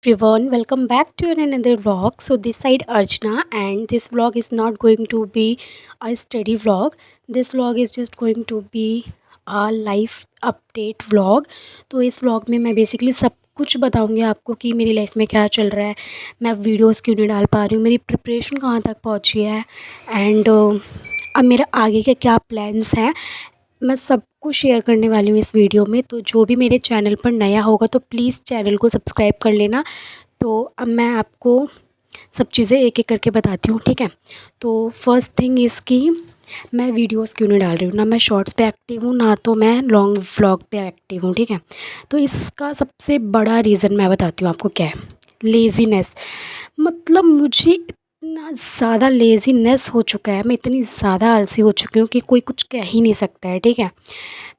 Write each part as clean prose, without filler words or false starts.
Everyone, welcome back to another vlog. So this side Archana, and this vlog is not going to be a study vlog. This vlog is just going to be a life update vlog. तो इस vlog में मैं basically सब कुछ बताऊंगी आपको कि मेरी लाइफ में क्या चल रहा है, मैं वीडियोस क्यों नहीं डाल पा रही हूँ, मेरी प्रिपरेशन कहाँ तक पहुँची है एंड अब मेरा आगे के क्या प्लान्स हैं। मैं सब कुछ शेयर करने वाली हूँ इस वीडियो में। तो जो भी मेरे चैनल पर नया होगा तो प्लीज़ चैनल को सब्सक्राइब कर लेना। तो अब मैं आपको सब चीज़ें एक एक करके बताती हूँ, ठीक है। तो फर्स्ट थिंग इसकी, मैं वीडियोस क्यों नहीं डाल रही हूँ, ना मैं शॉर्ट्स पे एक्टिव हूँ ना तो मैं लॉन्ग व्लॉग पे एक्टिव हूँ, ठीक है। तो इसका सबसे बड़ा रीज़न मैं बताती हूँ आपको क्या है। लेज़ीनेस। मतलब मुझे इतना ज़्यादा लेज़ीनेस हो चुका है, मैं इतनी ज़्यादा आलसी हो चुकी हूँ कि कोई कुछ कह ही नहीं सकता है, ठीक है।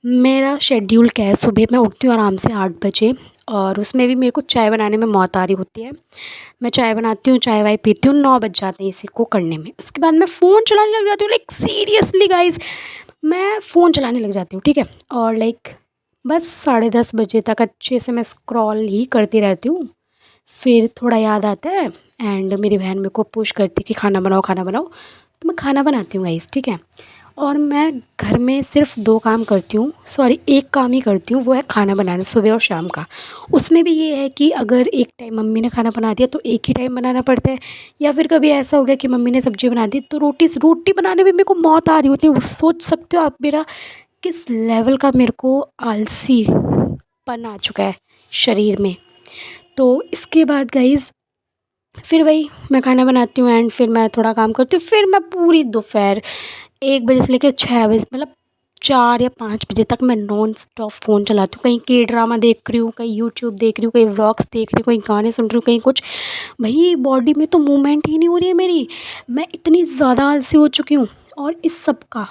मेरा शेड्यूल क्या है, सुबह मैं उठती हूँ आराम से 8 बजे, और उसमें भी मेरे को चाय बनाने में मौत आ रही होती है। मैं चाय बनाती हूँ, चाय वाय पीती हूँ, 9 बज जाते हैं इसी को करने में। उसके बाद मैं फ़ोन चलाने लग जाती हूँ, लाइक सीरियसली गाइज़, मैं फ़ोन चलाने लग जाती हूँ, ठीक है। और लाइक बस 10:30 बजे तक अच्छे से मैं स्क्रॉल ही करती रहती हूँ। फिर थोड़ा याद आता है एंड मेरी बहन मेरे को पुश करती है कि खाना बनाओ खाना बनाओ, तो मैं खाना बनाती हूँ गाइस, ठीक है। और मैं घर में सिर्फ 2 काम करती हूँ, सॉरी 1 काम ही करती हूँ, वो है खाना बनाना, सुबह और शाम का। उसमें भी ये है कि अगर एक टाइम मम्मी ने खाना बना दिया तो एक ही टाइम बनाना पड़ता है, या फिर कभी ऐसा हो गया कि मम्मी ने सब्ज़ी बना दी तो रोटी बनाने में मेरे को मौत आ रही होती है। सोच सकते हो आप मेरा किस लेवल का मेरे को आलसीपन आ चुका है शरीर में। तो इसके बाद गाइज़ फिर वही मैं खाना बनाती हूँ एंड फिर मैं थोड़ा काम करती हूँ, फिर मैं पूरी दोपहर 1 बजे से लेकर 6 बजे, मतलब 4 या 5 बजे तक मैं नॉन स्टॉप फ़ोन चलाती हूँ। कहीं के ड्रामा देख रही हूँ, कहीं यूट्यूब देख रही हूँ, कहीं व्लॉग्स देख रही हूँ, कहीं गाने सुन रही हूँ, कहीं कुछ। भई बॉडी में तो मूवमेंट ही नहीं हो रही है मेरी। मैं इतनी ज़्यादा आलसी हो चुकी हूँ। और इस सब का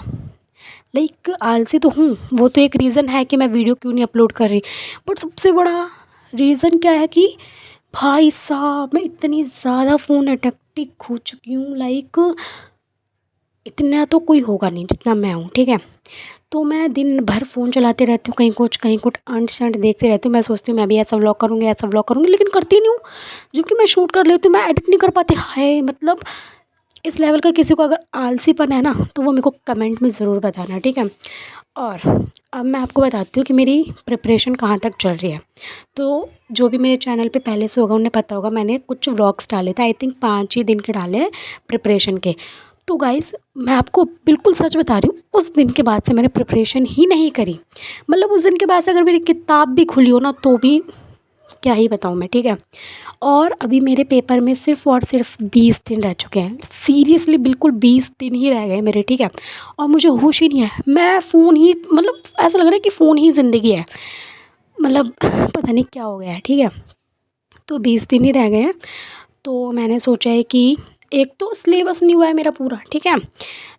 लाइक आलसी तो हूँ, वो तो एक रीज़न है कि मैं वीडियो क्यों नहीं अपलोड कर रही। बट सबसे बड़ा रीज़न क्या है कि भाई साहब मैं इतनी ज़्यादा फ़ोन एडिक्टिक हो चुकी हूँ, लाइक इतना तो कोई होगा नहीं जितना मैं हूँ, ठीक है। तो मैं दिन भर फ़ोन चलाते रहती हूँ, कहीं कुछ अंट-शंट देखते रहती हूँ। मैं सोचती हूँ मैं भी ऐसा व्लॉग करूँगी, लेकिन करती नहीं हूँ। जबकि मैं शूट कर लेती हूँ, मैं एडिट नहीं कर पाती। हाय! मतलब इस लेवल का किसी को अगर आलसीपन है ना, तो वो मेरे को कमेंट में ज़रूर बताना, ठीक है। और अब मैं आपको बताती हूँ कि मेरी प्रिपरेशन कहाँ तक चल रही है। तो जो भी मेरे चैनल पे पहले से होगा उन्हें पता होगा, मैंने कुछ व्लॉग्स डाले थे, आई थिंक 5 ही दिन के डाले हैं प्रिपरेशन के। तो गाइज़ मैं आपको बिल्कुल सच बता रही हूँ, उस दिन के बाद से मैंने प्रिपरेशन ही नहीं करी। मतलब उस दिन के बाद से अगर मेरी किताब भी खुली हो ना तो भी क्या ही बताऊँ मैं, ठीक है। और अभी मेरे पेपर में सिर्फ़ और सिर्फ 20 दिन रह चुके हैं। सीरियसली बिल्कुल 20 दिन ही रह गए मेरे, ठीक है। और मुझे होश ही नहीं है, मैं फ़ोन ही, मतलब ऐसा लग रहा है कि फ़ोन ही ज़िंदगी है। मतलब पता नहीं क्या हो गया है, ठीक है। तो 20 दिन ही रह गए हैं। तो मैंने सोचा है कि एक तो सिलेबस नहीं हुआ है मेरा पूरा, ठीक है।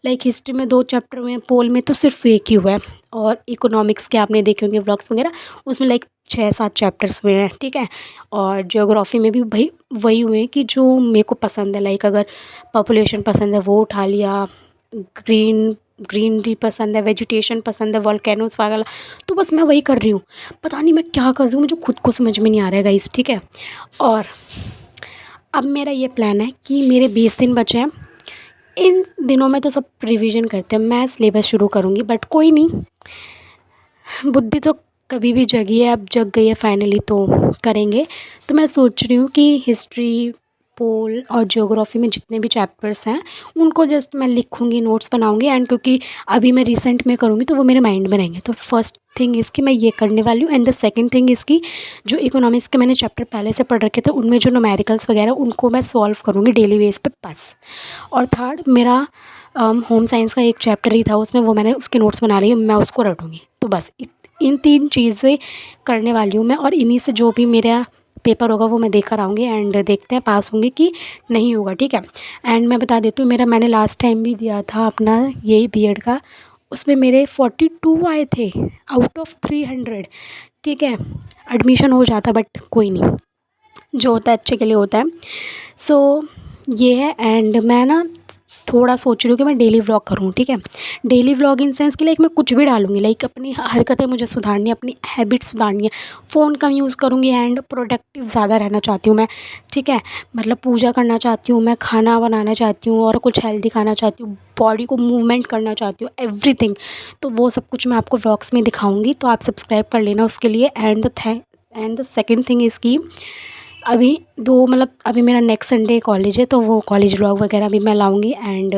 लाइक हिस्ट्री में 2 चैप्टर हुए हैं, पोल में तो सिर्फ एक ही हुआ है। और इकोनॉमिक्स के आपने देखे होंगे व्लॉग्स वगैरह, उसमें लाइक 6-7 चैप्टर्स हुए हैं, ठीक है। और ज्योग्राफी में भी भाई वही हुए हैं कि जो मेरे को पसंद है, लाइक अगर पॉपुलेशन पसंद है वो उठा लिया, ग्रीनरी पसंद है, वेजिटेशन पसंद है, वोल्केनोस वगैरह, तो बस मैं वही कर रही हूँ। पता नहीं मैं क्या कर रही हूँ, मुझे खुद को समझ में नहीं आ रहा है गाइस, ठीक है। और अब मेरा ये प्लान है कि मेरे 20 दिन बचे हैं, इन दिनों में तो सब रिवीजन करते हैं, मैं सिलेबस शुरू करूँगी। बट कोई नहीं, बुद्धि तो कभी भी जगी है, अब जग गई है फाइनली, तो करेंगे। तो मैं सोच रही हूँ कि हिस्ट्री, पोल और ज्योग्राफी में जितने भी चैप्टर्स हैं उनको जस्ट मैं लिखूँगी, नोट्स बनाऊँगी, एंड क्योंकि अभी मैं रिसेंट में करूँगी तो वो मेरे माइंड में रहेंगे। तो फर्स्ट थिंग इसकी मैं ये करने वाली हूँ, एंड द सेकंड थिंग इसकी, जो इकोनॉमिक्स के मैंने चैप्टर पहले से पढ़ रखे थे उनमें जो न्यूमेरिकल्स वगैरह उनको मैं सॉल्व करूँगी डेली बेस पे बस। और थर्ड मेरा होम साइंस का एक चैप्टर ही था, उसमें वो मैंने उसके नोट्स बना लिए, मैं उसको रटूँगी। तो बस इन 3 चीज़ें करने वाली हूँ मैं, और इन्हीं से जो भी मेरा पेपर होगा वो मैं देकर आऊँगी, एंड देखते हैं पास होंगे कि नहीं होगा, ठीक है। एंड मैं बता देती हूँ, मेरा मैंने लास्ट टाइम भी दिया था अपना यही बीएड का, उसमें मेरे 42 आए थे आउट ऑफ 300, ठीक है। एडमिशन हो जाता बट कोई नहीं, जो होता है अच्छे के लिए होता है। सो ये है। एंड मैं ना थोड़ा सोच रही हूँ कि मैं डेली व्लॉग करूँ, ठीक है। डेली व्लॉग इन सेंस कि लाइक मैं कुछ भी डालूँगी, लाइक अपनी हरकतें मुझे सुधारनी है, अपनी हैबिट्स सुधारनी है, फ़ोन कम यूज़ करूँगी एंड प्रोडक्टिव ज़्यादा रहना चाहती हूँ मैं, ठीक है। मतलब पूजा करना चाहती हूँ मैं, खाना बनाना चाहती हूँ और कुछ हेल्दी खाना चाहती हूँ, बॉडी को मूवमेंट करना चाहती हूँ, एवरीथिंग। तो वो सब कुछ मैं आपको व्लॉग्स में दिखाऊँगी, तो आप सब्सक्राइब कर लेना उसके लिए। And the second thing is कि अभी अभी मेरा नेक्स्ट संडे कॉलेज है, तो वो कॉलेज व्लॉग वगैरह भी मैं लाऊंगी। एंड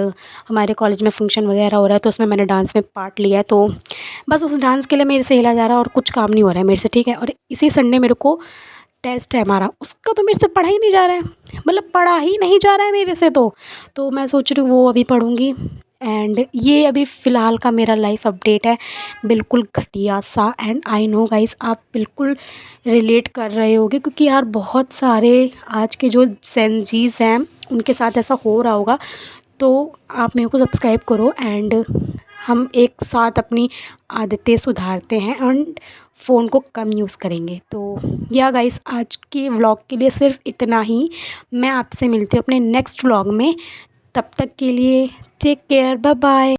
हमारे कॉलेज में फंक्शन वगैरह हो रहा है, तो उसमें मैंने डांस में पार्ट लिया है, तो बस उस डांस के लिए मेरे से हिला जा रहा है और कुछ काम नहीं हो रहा है मेरे से, ठीक है। और इसी संडे मेरे को टेस्ट है हमारा, उसका तो मेरे से पढ़ा ही नहीं जा रहा है, मतलब पढ़ा ही नहीं जा रहा है मेरे से। तो मैं सोच रही हूँ वो अभी पढ़ूँगी। एंड ये अभी फ़िलहाल का मेरा लाइफ अपडेट है, बिल्कुल घटिया सा। एंड आई नो गाइस, आप बिल्कुल रिलेट कर रहे होगे, क्योंकि यार बहुत सारे आज के जो सेंजीज़ हैं उनके साथ ऐसा हो रहा होगा। तो आप मेरे को सब्सक्राइब करो एंड हम एक साथ अपनी आदतें सुधारते हैं एंड फ़ोन को कम यूज़ करेंगे। तो या गाइस, आज के व्लॉग के लिए सिर्फ इतना ही। मैं आपसे मिलती हूँ अपने नेक्स्ट व्लॉग में, तब तक के लिए टेक केयर, बाय बाय।